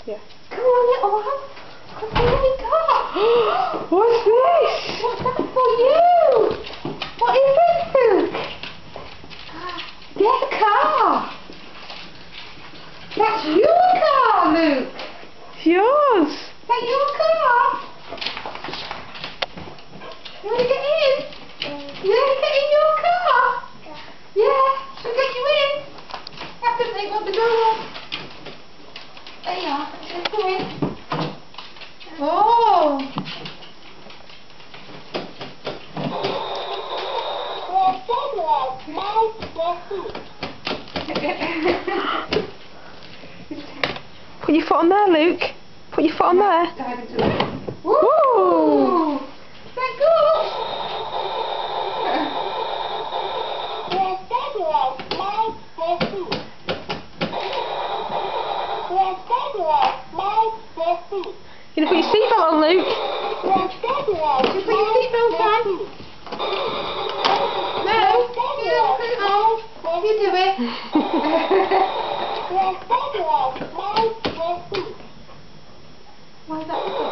Yeah. Come on, little one. Let's see what we got. What's this? What's that for you? What is it, Luke? Get a car. That's your car, Luke. It's yours. Is that your car? You want to get in? You want to get in your car? Yeah, she'll get you in. You have to take off the door. There you are. Let's go in. Oh! Put your foot on there, Luke. Put your foot on there. Dive into it. Woo! Is that good? You gonna put your seatbelt on, Luke? You put your seatbelt on? No? You put it on. You do it. Why is that?